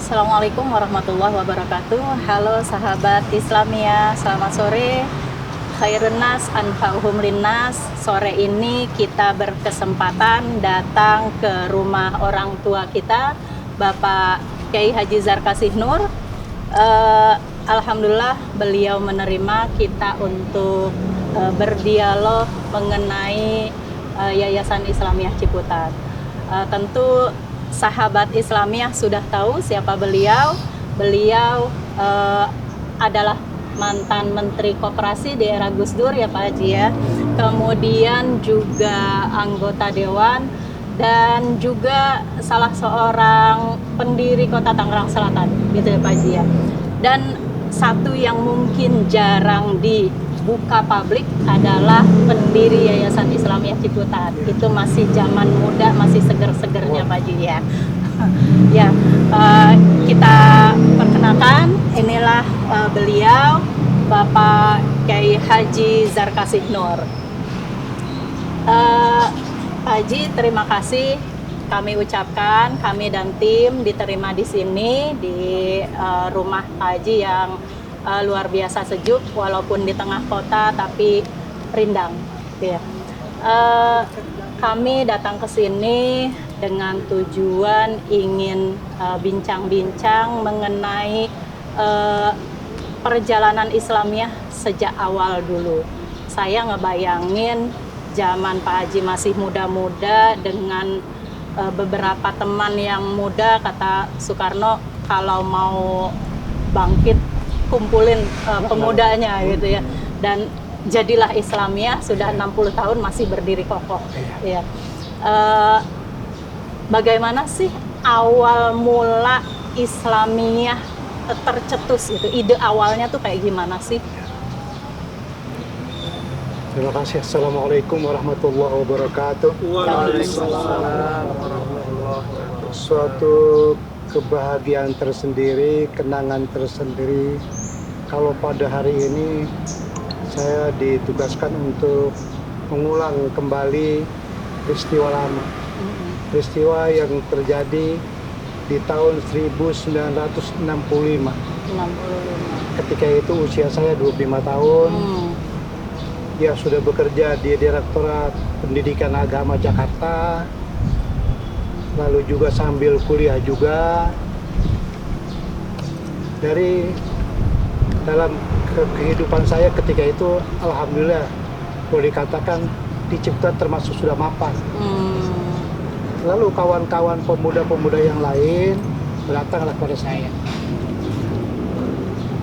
Assalamualaikum warahmatullahi wabarakatuh. Halo sahabat Islamia, selamat sore. Khairun nas anfa'uhum linnas. Sore ini kita berkesempatan datang ke rumah orang tua kita, Bapak Kiai Haji Zarkasih Nur. Alhamdulillah beliau menerima kita untuk berdialog mengenai Yayasan Islamiyah Ciputat. Tentu sahabat Islamiyah sudah tahu siapa beliau. Beliau adalah mantan Menteri Koperasi di era Gus Dur ya Pak Haji ya. Kemudian juga anggota Dewan dan juga salah seorang pendiri Kota Tangerang Selatan gitu ya Pak Haji ya. Dan satu yang mungkin jarang dibuka publik adalah pendiri Yayasan Islamiyah Ciputat. Itu masih zaman muda, masih seger-segernya Pak Haji ya. Ya, kita perkenalkan, inilah beliau Bapak Kiai Haji Zarkasih Nur. Pak Haji, terima kasih kami ucapkan, kami dan tim diterima di sini di rumah Pak Haji yang luar biasa sejuk, walaupun di tengah kota tapi rindang. Ya. Kami datang ke sini dengan tujuan ingin bincang-bincang mengenai perjalanan Islamiyah sejak awal dulu. Saya ngebayangin zaman Pak Haji masih muda-muda dengan beberapa teman yang muda, kata Soekarno kalau mau bangkit kumpulin pemudanya gitu ya. Dan jadilah Islamiyah sudah 60 tahun masih berdiri kokoh. Ya. Bagaimana sih awal mula Islamiyah tercetus itu? Ide awalnya tuh kayak gimana sih? Terima kasih. Assalamualaikum warahmatullahi wabarakatuh. Waalaikumsalam warahmatullahi wabarakatuh. Suatu kebahagiaan tersendiri, kenangan tersendiri. Kalau pada hari ini saya ditugaskan untuk mengulang kembali peristiwa lama. Peristiwa yang terjadi di tahun 1965. 65. Ketika itu usia saya 25 tahun. Ya, sudah bekerja di Direktorat Pendidikan Agama Jakarta, lalu juga sambil kuliah juga. Dari dalam kehidupan saya ketika itu, alhamdulillah boleh dikatakan di Ciputat termasuk sudah mapan. Lalu kawan-kawan pemuda-pemuda yang lain berdatanglah kepada saya.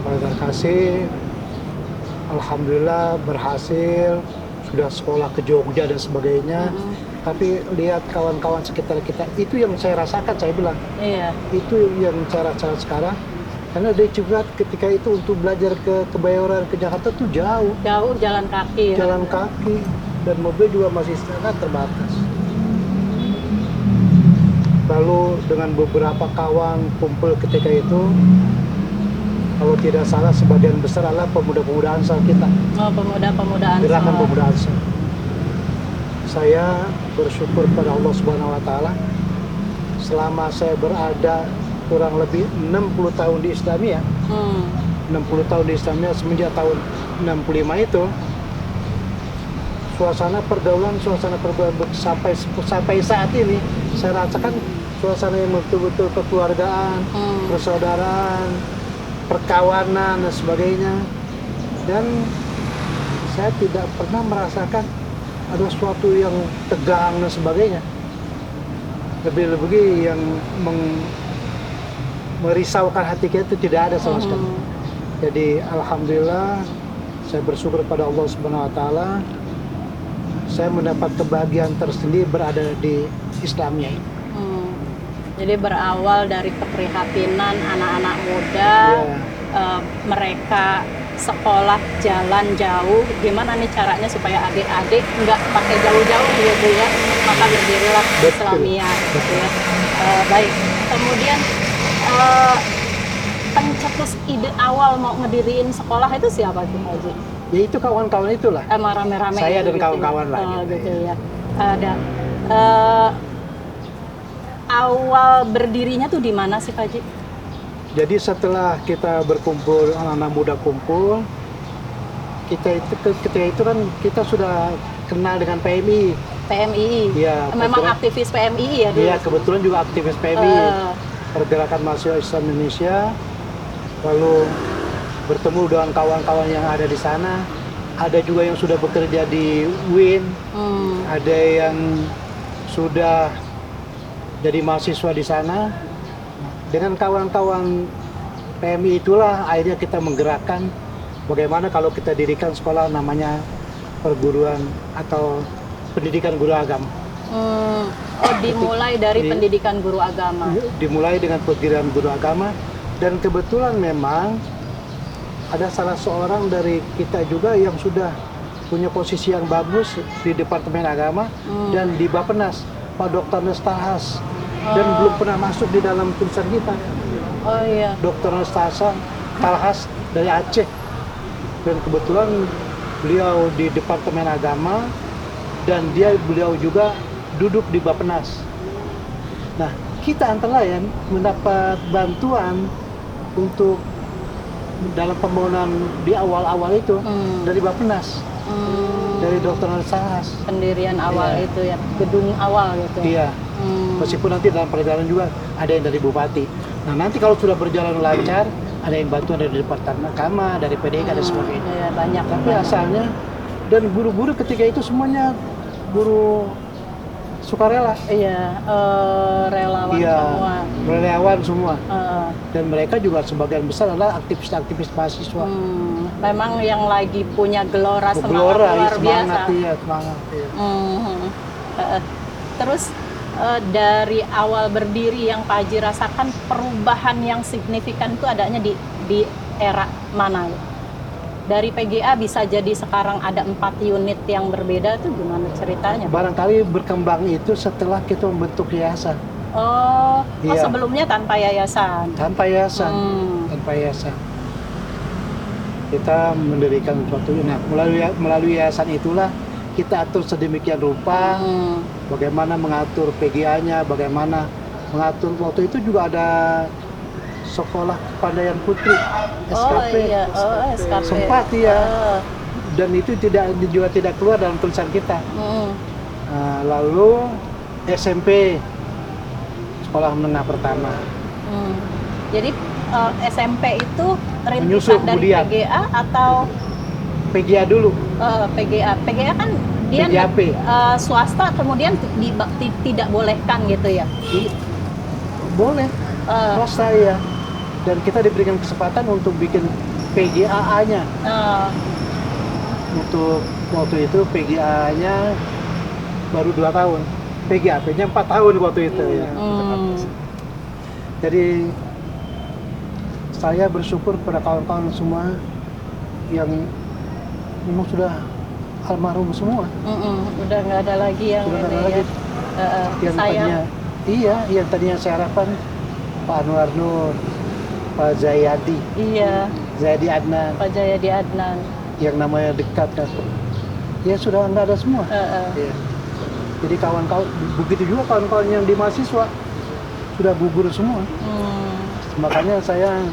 Terima kasih. Alhamdulillah berhasil, sudah sekolah ke Jogja dan sebagainya. Tapi lihat kawan-kawan sekitar kita, itu yang saya rasakan, saya bilang. Iya. Itu yang saya rasakan sekarang. Karena dari Ciputat ketika itu untuk belajar ke Kebayoran, ke Jakarta tuh jauh. Jauh, jalan kaki. Jalan kaki. Dan mobil juga masih sangat terbatas. Lalu dengan beberapa kawan kumpul ketika itu, kalau tidak salah sebagian besar adalah pemuda-pemuda Ansar kita. Oh, pemuda-pemuda Ansar. Gerakan pemuda Ansar. Saya bersyukur pada Allah Subhanahu wa taala selama saya berada kurang lebih 60 tahun di Islamiyah. 60 tahun di Islamiyah semenjak tahun 65 itu, suasana pergaulan sampai saat ini saya rasakan suasana yang betul-betul kekeluargaan, persaudaraan, perkawanan dan sebagainya. Dan saya tidak pernah merasakan ada sesuatu yang tegang dan sebagainya. Lebih-lebih yang merisaukan hati kita itu tidak ada sama sekali. Jadi alhamdulillah saya bersyukur pada Allah Subhanahu wa taala, saya mendapat kebahagiaan tersendiri berada di Islamiyah. Jadi berawal dari keprihatinan anak-anak muda, mereka sekolah jalan jauh, gimana nih caranya supaya adik-adik nggak pakai jauh-jauh gitu ya, maka berdirilah Islamiyah gitu ya. Baik, kemudian pencetus ide awal mau ngediriin sekolah itu siapa tuh Pak Haji? Ya itu kawan-kawan itulah. Rame-rame Saya dan gitu kawan-kawan ya. lah. Gitu ya. Ada awal berdirinya tuh di mana sih Pak Haji? Jadi setelah kita berkumpul, anak-anak muda kumpul, ketika itu kan kita sudah kenal dengan PMI. PMI. Iya. Memang aktivis PMI ya dulu. Iya, kebetulan juga aktivis PMI. Pergerakan Mahasiswa Islam Indonesia. Lalu bertemu dengan kawan-kawan yang ada di sana. Ada juga yang sudah bekerja di UIN. Ada yang sudah jadi mahasiswa di sana. Dengan kawan-kawan PMI itulah akhirnya kita menggerakkan bagaimana kalau kita dirikan sekolah namanya perguruan atau pendidikan guru agama. Oh, dimulai dari pendidikan guru agama. Dimulai dengan pendidikan guru agama, dan kebetulan memang ada salah seorang dari kita juga yang sudah punya posisi yang bagus di Departemen Agama dan di Bappenas, Pak Dr. Nestahas. Dan belum pernah masuk di dalam tulisan kita. Oh iya. Dr. Nestahas Talhas dari Aceh. Dan kebetulan beliau di Departemen Agama dan beliau juga duduk di Bappenas. Nah, kita antara lain mendapat bantuan untuk dalam pembangunan di awal-awal itu dari Bappenas. Dari Dr. Nestahas. Pendirian awal itu ya, gedung awal gitu. Iya. Meskipun nanti dalam perjalanan juga ada yang dari Bupati. Nah, nanti kalau sudah berjalan lancar, ada yang bantuan dari Departemen Agama, dari PDK dan sebagainya. Iya, banyak. Tapi asalnya, dan guru-guru ketika itu semuanya guru sukarela. Iya, relawan semua. Relawan semua. Dan mereka juga sebagian besar adalah aktivis-aktivis mahasiswa. Memang yang lagi punya gelora semangat luar biasa. Semangat. Terus dari awal berdiri yang Pak Haji rasakan perubahan yang signifikan itu adanya di era mana? Dari PGA bisa jadi sekarang ada 4 unit yang berbeda, itu gimana ceritanya? Barangkali berkembang itu setelah kita membentuk yayasan. Oh, sebelumnya tanpa yayasan? Tanpa yayasan. Kita mendirikan suatu, nah melalui yayasan itulah kita atur sedemikian rupa bagaimana mengatur PGA-nya, bagaimana mengatur, waktu itu juga ada sekolah kepandaian putri SKP. SKP. Sempat dan itu juga tidak keluar dalam tulisan kita. Lalu SMP, sekolah menengah pertama. Jadi SMP itu menyusul rintisan dari kemudian PGA atau PGA dulu? PGA kan dia swasta, kemudian tidak bolehkan gitu ya? Boleh, swasta ya. Dan kita diberikan kesempatan untuk bikin PGAA-nya. Untuk waktu itu PGA-nya baru 2 tahun, PGAP-nya 4 tahun waktu itu ya. Jadi saya bersyukur pada kawan-kawan semua yang memang sudah almarhum semua. Udah nggak ada lagi yang sudah ini lagi. Yang tadinya, yang tadinya saya harapkan Pak Anwar Nur, Pak Zayadi, Zayadi Adnan, Pak Jayadi Adnan, yang namanya dekat kan, ya sudah nggak ada semua. Jadi kawan-kawan, begitu juga kawan-kawan yang di mahasiswa sudah gugur semua. Makanya saya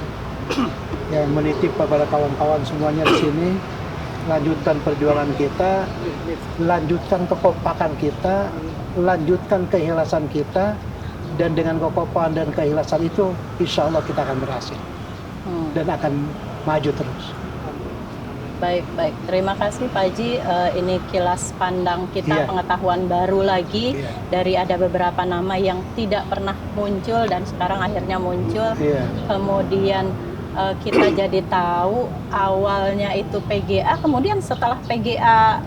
menitip kepada kawan-kawan semuanya di sini, lanjutkan perjuangan kita, lanjutkan kekompakan kita, lanjutkan keikhlasan kita, dan dengan kekompakan dan keikhlasan itu, insya Allah kita akan berhasil dan akan maju terus. Baik. Terima kasih Pak Haji. Ini kilas pandang kita, pengetahuan baru lagi dari ada beberapa nama yang tidak pernah muncul dan sekarang akhirnya muncul. Kemudian kita jadi tahu awalnya itu PGA, kemudian setelah PGA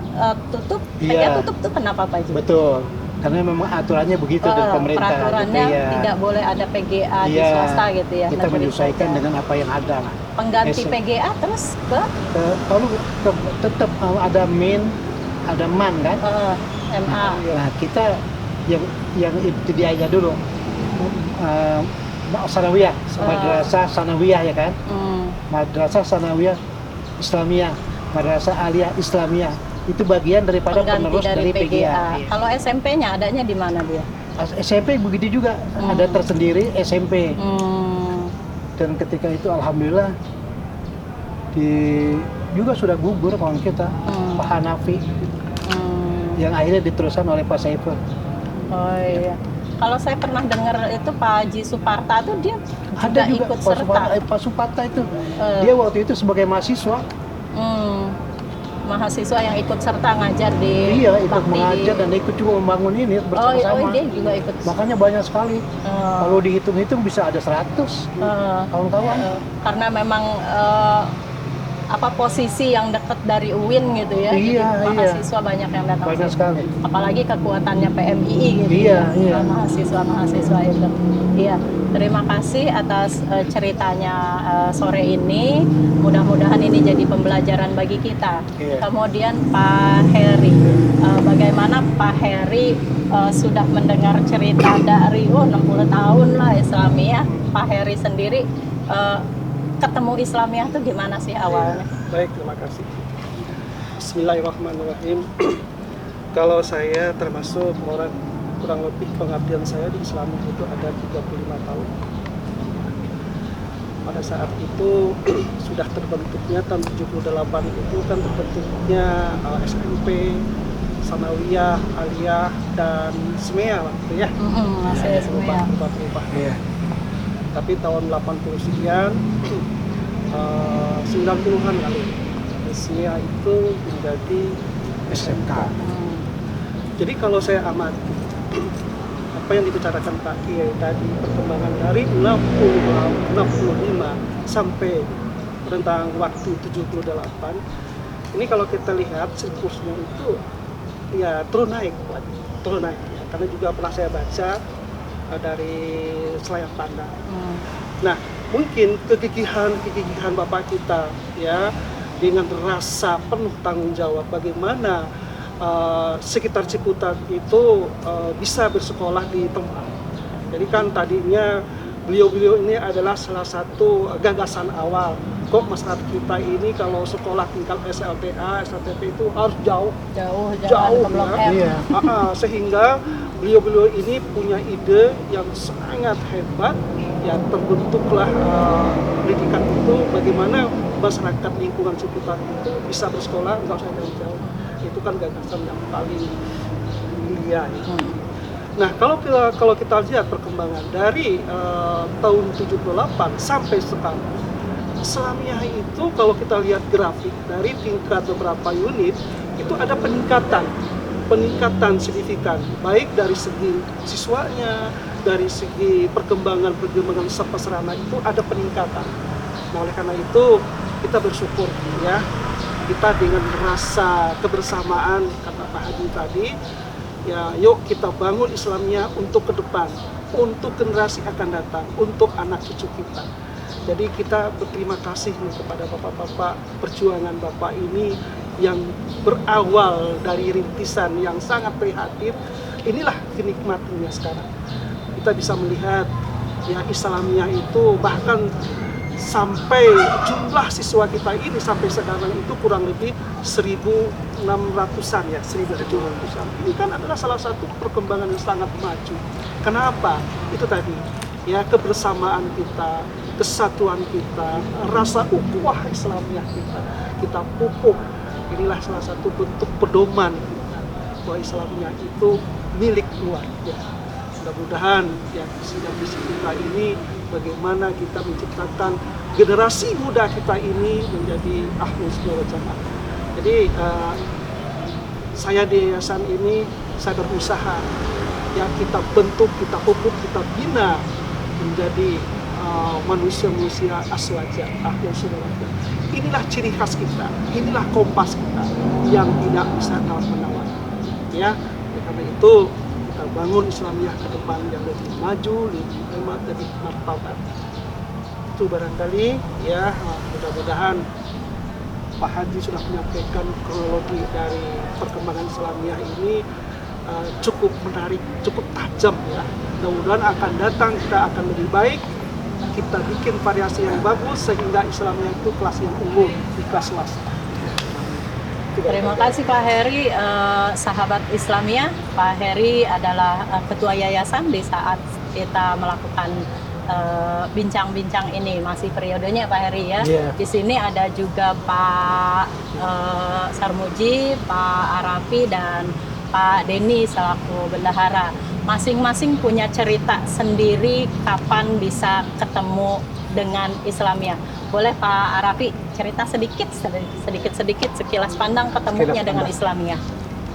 tutup, PGA tutup tuh kenapa Pak Haji? Betul. Karena memang aturannya begitu dari pemerintah. Peraturannya gitu, tidak boleh ada PGA di swasta gitu ya. Kita menyesuaikan dengan apa yang ada. Pengganti PGA terus kalau tetap ada min, ada man kan? MA. Nah kita yang ibtidaiyah dulu, sanawiyah, madrasah sanawiyah ya kan? Madrasah sanawiyah Islamiyah, madrasah aliyah Islamiyah. Itu bagian daripada penerus dari PGA. Kalau SMP-nya adanya di mana dia? SMP begitu juga, ada tersendiri SMP. Dan ketika itu alhamdulillah juga sudah gugur kawan kita, Pak Hanafi, yang akhirnya diteruskan oleh Pak Saiful. Oh iya. Kalau saya pernah dengar itu Pak Haji Suparta tuh dia Ada juga ikut serta. Pak Suparta itu, dia waktu itu sebagai mahasiswa. Mahasiswa yang ikut serta ngajar di Iya, ikut bakti mengajar dan ikut juga membangun ini bersama-sama. Oh, dia juga ikut. Makanya banyak sekali. Kalau dihitung-hitung bisa ada 100 kawan-kawan. Karena memang posisi yang dekat dari UIN gitu ya. Iya, jadi mahasiswa banyak yang datang. Banyak sekali. Apalagi kekuatannya PMII gitu. Iya. Mahasiswa itu. Iya. Terima kasih atas ceritanya sore ini. Mudah-mudahan ini jadi pembelajaran bagi kita. Iya. Kemudian Pak Heri, bagaimana Pak Heri sudah mendengar cerita dari 60 tahun lah Islamiyah. Pak Heri sendiri ketemu Islamiyah itu gimana sih awalnya? Baik, terima kasih. Bismillahirrahmanirrahim. Kalau saya termasuk orang, kurang lebih pengabdian saya di Islamiyah itu ada 35 tahun. Pada saat itu sudah terbentuknya tahun 78 itu kan terbentuknya SMP, Sanawiyah, Aliyah, dan Smea waktu ya. Masih Smea. Berubah. Iya. Tapi tahun 80 sekian, 90-an kali, Smea itu menjadi SMK. Jadi kalau saya amati apa yang dibicarakan Pak Kiai tadi, perkembangan dari 65 sampai rentang waktu 78, ini kalau kita lihat siklusnya itu ya terus naik ya. Karena juga pernah saya baca dari selayar pandang. Nah, mungkin kegigihan Bapak kita ya, dengan rasa penuh tanggung jawab bagaimana sekitar Ciputat itu bisa bersekolah di tempat. Jadi kan tadinya beliau ini adalah salah satu gagasan awal. Kok masyarakat kita ini kalau sekolah tingkat SLTA, SLTP itu harus jauh ke Blok ya. M. Sehingga beliau ini punya ide yang sangat hebat, ya terbentuklah pendidikan itu bagaimana masyarakat lingkungan Ciputat itu bisa bersekolah nggak usah jauh-jauh. Itu kan gagasan yang paling mulia ya. Nah, kalau kita lihat perkembangan dari tahun 78 sampai sekarang, Islamiyah itu kalau kita lihat grafik dari tingkat beberapa unit itu ada peningkatan signifikan, baik dari segi siswanya, dari segi perkembangan sarana itu ada peningkatan. Nah, oleh karena itu kita bersyukur ya, kita dengan rasa kebersamaan kata Pak Haji tadi, ya yuk kita bangun Islamiyah untuk ke depan, untuk generasi akan datang, untuk anak cucu kita. Jadi kita berterima kasih nih kepada bapak-bapak, perjuangan bapak ini yang berawal dari rintisan yang sangat prihatin. Inilah kenikmatannya sekarang. Kita bisa melihat ya Islamiyah itu bahkan sampai jumlah siswa kita ini sampai sekarang itu kurang lebih 1.600-an ya, 1.700-an. Ini kan adalah salah satu perkembangan yang sangat maju. Kenapa? Itu tadi ya, kebersamaan kita, kesatuan kita, rasa ukhuwah Islamiyah kita pupuk. Inilah salah satu bentuk pedoman kita bahwa Islamiyah itu milik keluarga. Mudah-mudahan ya visi kita ini bagaimana kita menciptakan generasi muda kita ini menjadi ahlus sunnah wal jamaah. Jadi saya di yayasan ini saya berusaha ya, kita bentuk, kita pupuk, kita bina menjadi manusia-manusia aswaja, ahlus sunnah wal jamaah. Inilah ciri khas kita, inilah kompas kita yang tidak bisa tawar-menawar. Ya, karena itu kita bangun Islamiyah ke depan yang lebih maju, lebih hemat, lebih martabat. Itu barangkali ya, mudah-mudahan Pak Haji sudah menyampaikan kronologi dari perkembangan Islamiyah ini cukup menarik, cukup tajam ya. Mudah-mudahan akan datang kita akan lebih baik. Kita bikin variasi yang bagus sehingga Islamiyah itu kelas yang umum, di kelas swasta. Terima kasih Pak Heri, sahabat Islamiyah. Pak Heri adalah ketua yayasan di saat kita melakukan bincang-bincang ini masih periodenya Pak Heri ya. Iya. Di sini ada juga Pak Sarmuji, Pak Arafi dan Pak Denny selaku bendahara. Masing-masing punya cerita sendiri kapan bisa ketemu dengan Islamiyah. Boleh Pak Arafi cerita sedikit sekilas pandang ketemunya dengan Islamiyah.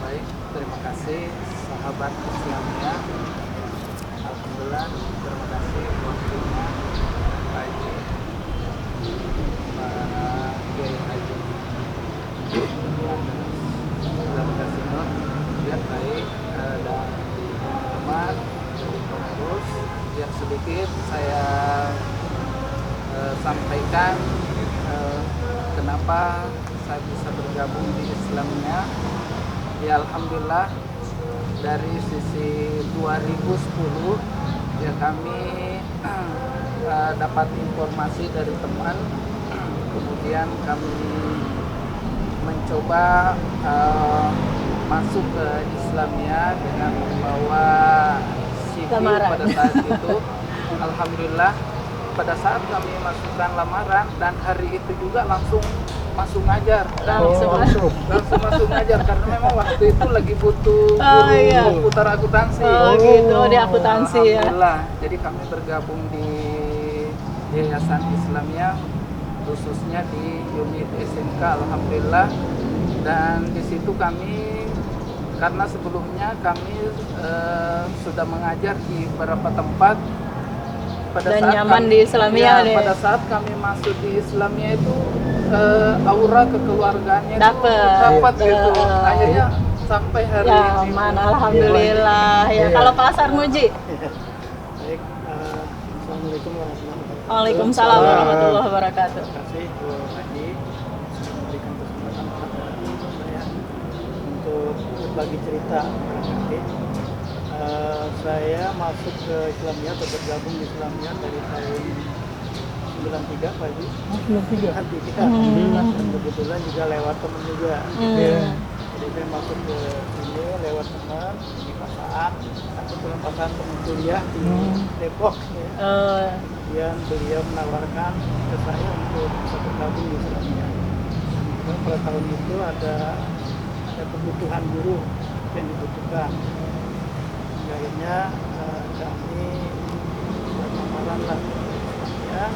Baik, terima kasih sahabat Islamiyah. Alhamdulillah, terima kasih waktunya Pak Haji, Pak Kiai Haji. Terima kasih Nur. Lihat baik dan teman-teman dari pengurus yang sedikit saya sampaikan kenapa saya bisa bergabung di Islamiyah. Ya alhamdulillah dari sisi 2010 ya kami dapat informasi dari teman, kemudian kami mencoba masuk ke Islamiyah dengan membawa CV pada saat itu. Alhamdulillah pada saat kami masukkan lamaran dan hari itu juga langsung masuk ngajar. Langsung masuk ngajar karena memang waktu itu lagi butuh guru komputer akuntansi. Gitu di akuntansi ya. Alhamdulillah. Jadi kami bergabung di Yayasan Islamiyah khususnya di unit SMK alhamdulillah. Dan di situ kami karena sebelumnya kami sudah mengajar di beberapa tempat. Dan nyaman di Islamiyah deh. Pada saat kami masuk di Islamiyah itu aura kekeluargaannya dapat gitu. Akhirnya sampai hari ini. Nyaman, alhamdulillah. Ya, kalau Pak Sarmuji. Baik, Assalamualaikum warahmatullahi wabarakatuh. Waalaikumsalam warahmatullahi wabarakatuh. Terima kasih Bu Haji sudah memberikan kesempatan kepada saya untuk berbagi cerita barangkali. Saya masuk ke Islamiyah atau bergabung di Islamiyah dari tahun 93 Pak Haji. 93. Alhamdulillah. Dan kebetulan juga lewat teman juga. Ya. Jadi saya masuk ke sini lewat teman di Pasaan. Kebetulan Pasaan teman kuliah di Depok. Ya. Kemudian beliau menawarkan ke saya untuk bisa bergabung di Islamiyah. Kemudian pada tahun itu ada kebutuhan guru yang dibutuhkan. Akhirnya kami berlamaran lah ya,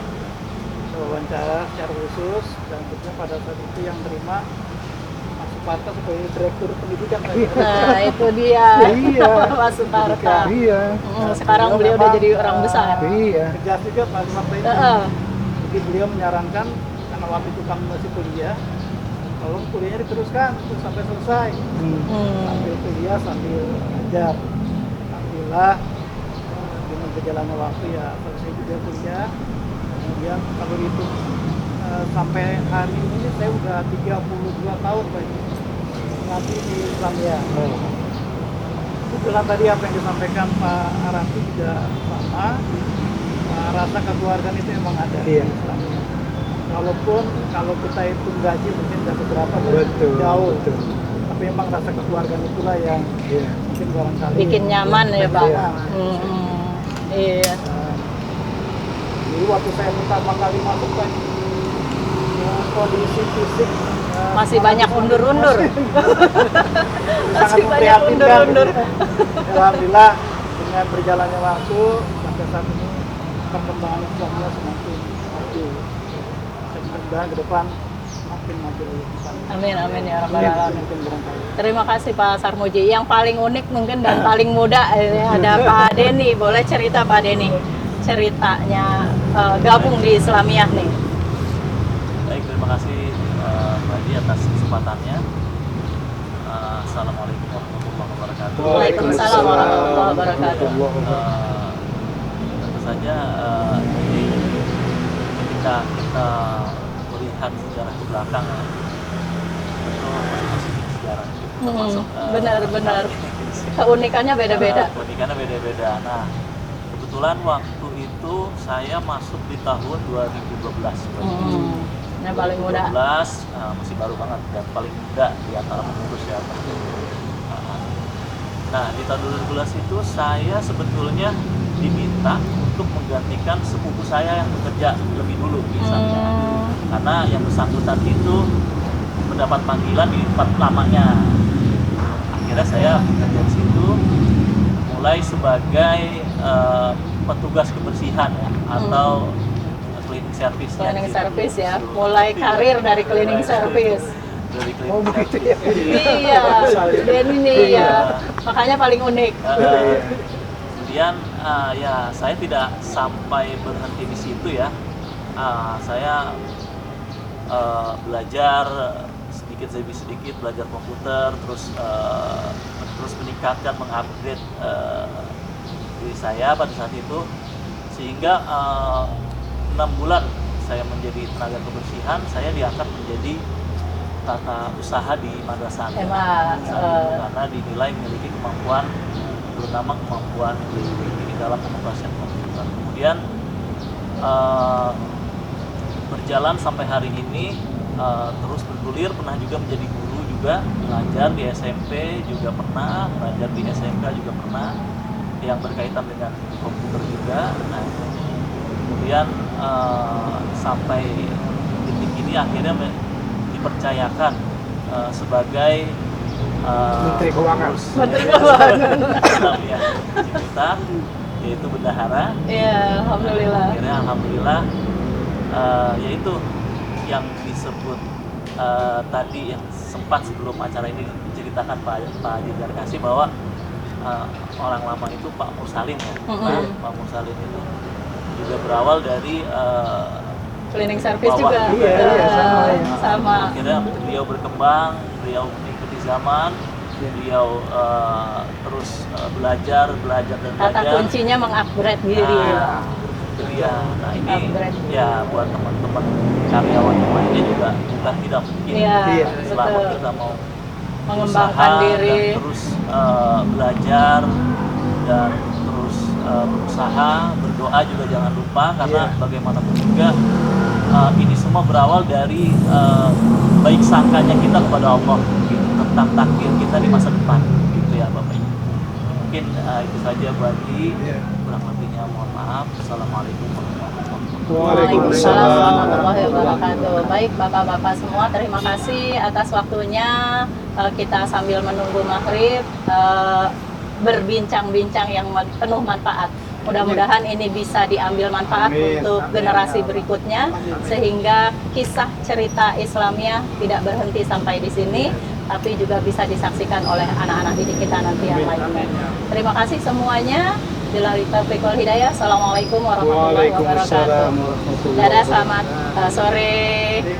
wawancara secara khusus dan kemudian pada saat itu yang terima Mas Suparta sebagai direktur pendidikan. Nah itu dia. Iya. Mas Suparta. Iya. Sekarang beliau udah jadi orang besar. Iya. Tegas juga Pak Suparta itu. Jadi beliau menyarankan karena waktu itu kami masih kuliah, tolong kuliahnya diteruskan terus sampai selesai. Sambil kuliah sambil ngajar. Alhamdulillah dengan berjalannya waktu ya selesai juga kuliah. Kemudian kalau itu sampai hari ini saya udah 32 tahun Pak ngaji di Islamiyah. Kebetulan tadi apa yang disampaikan Pak Arafi juga sama. Rasa kekeluargaan itu memang ada di Islamiyah. Walaupun kalau kita itu gaji mungkin tidak seberapa jauh. Tapi memang rasa kekeluargaan itulah yang mungkin barangkali bikin nyaman ya Pak. Iya. Jadi waktu saya pertama kali masuk Pak, kondisi fisik masih banyak undur-undur. sangat memprihatinkan. Alhamdulillah dengan berjalannya waktu sampai saat ini perkembangan Islamnya semakin maju. Dan mudah-mudahan ke depan makin maju lagi. Amin amin ya rabbal alamin. Terima kasih Pak Sarmuji. Yang paling unik mungkin dan paling muda ada Pak Denny. Boleh cerita Pak Denny ceritanya gabung di Islamiyah nih. Baik, terima kasih Pak Haji atas kesempatannya. Assalamualaikum warahmatullahi wabarakatuh. Waalaikumsalam warahmatullahi wabarakatuh. Tentu saja ini ketika kita melihat sejarah ke belakang, itu masing-masing sejarah. Termasuk, Benar-benar keunikannya beda-beda. Keunikannya beda-beda. Nah, kebetulan waktu itu saya masuk di tahun 2012. Yang paling muda. 2012, masih baru banget dan paling muda di antara pengurus ya. Nah, di tahun 2012 itu saya sebetulnya diminta untuk menggantikan sepupu saya yang bekerja lebih dulu misalnya. Karena yang bersangkutan itu mendapat panggilan di tempat lamanya. Akhirnya saya bekerja di situ mulai sebagai petugas kebersihan ya, atau cleaning service. Cleaning service ya, mulai karir dari cleaning service. Dari cleaning service. Iya, dan ini ya, makanya paling unik. Kemudian ya saya tidak sampai berhenti di situ ya. Saya belajar sedikit demi sedikit, belajar komputer, terus meningkatkan, mengupgrade diri saya pada saat itu, sehingga 6 bulan saya menjadi tenaga kebersihan, saya diangkat menjadi tata usaha di madrasah karena dinilai memiliki kemampuan, terutama kemampuan di dalam pengoperasian komputer. Kemudian berjalan sampai hari ini, terus bergulir, pernah juga menjadi guru juga, mengajar di SMP juga pernah, mengajar di SMK juga pernah, yang berkaitan dengan komputer juga. Nah, kemudian sampai detik ini akhirnya dipercayakan sebagai Menteri Keuangan. Menteri Keuangan. Islamiyah Ciputat, yaitu bendahara. Iya, alhamdulillah. Akhirnya alhamdulillah, yaitu yang disebut tadi, yang sempat sebelum acara ini diceritakan Pak Haji Darkasi bahwa orang lama itu Pak Mursalin ya. Pak Mursalin itu juga berawal dari Cleaning service bawah juga. juga. Sama. Akhirnya beliau berkembang, beliau mengikuti zaman, beliau terus belajar dan Kata belajar. kuncinya mengupgrade diri. Nah ini ya buat teman-teman karyawan yang lainnya juga bukan tidak mungkin. Selama betul. kita mau Mengembangkan usaha diri. dan terus belajar dan terus berusaha, berdoa juga jangan lupa, karena bagaimanapun juga ini semua berawal dari baik sangkanya kita kepada Allah gitu, tentang takdir kita di masa depan gitu ya Bapak Ibu. Mungkin itu saja Bu Haji, kurang lebihnya mohon maaf. Assalamualaikum warahmatullahi wabarakatuh. Waalaikumsalam warahmatullahi wabarakatuh. Baik Bapak-bapak semua, terima kasih atas waktunya. Kita sambil menunggu maghrib berbincang-bincang yang penuh manfaat. Mudah-mudahan ini bisa diambil manfaat untuk generasi berikutnya, sehingga kisah cerita Islamiyah tidak berhenti sampai di sini, tapi juga bisa disaksikan oleh anak-anak didik kita nanti yang lainnya. Terima kasih semuanya. Billahi taufiq wal hidayah. Assalamualaikum warahmatullahi wabarakatuh. Dadah, selamat sore.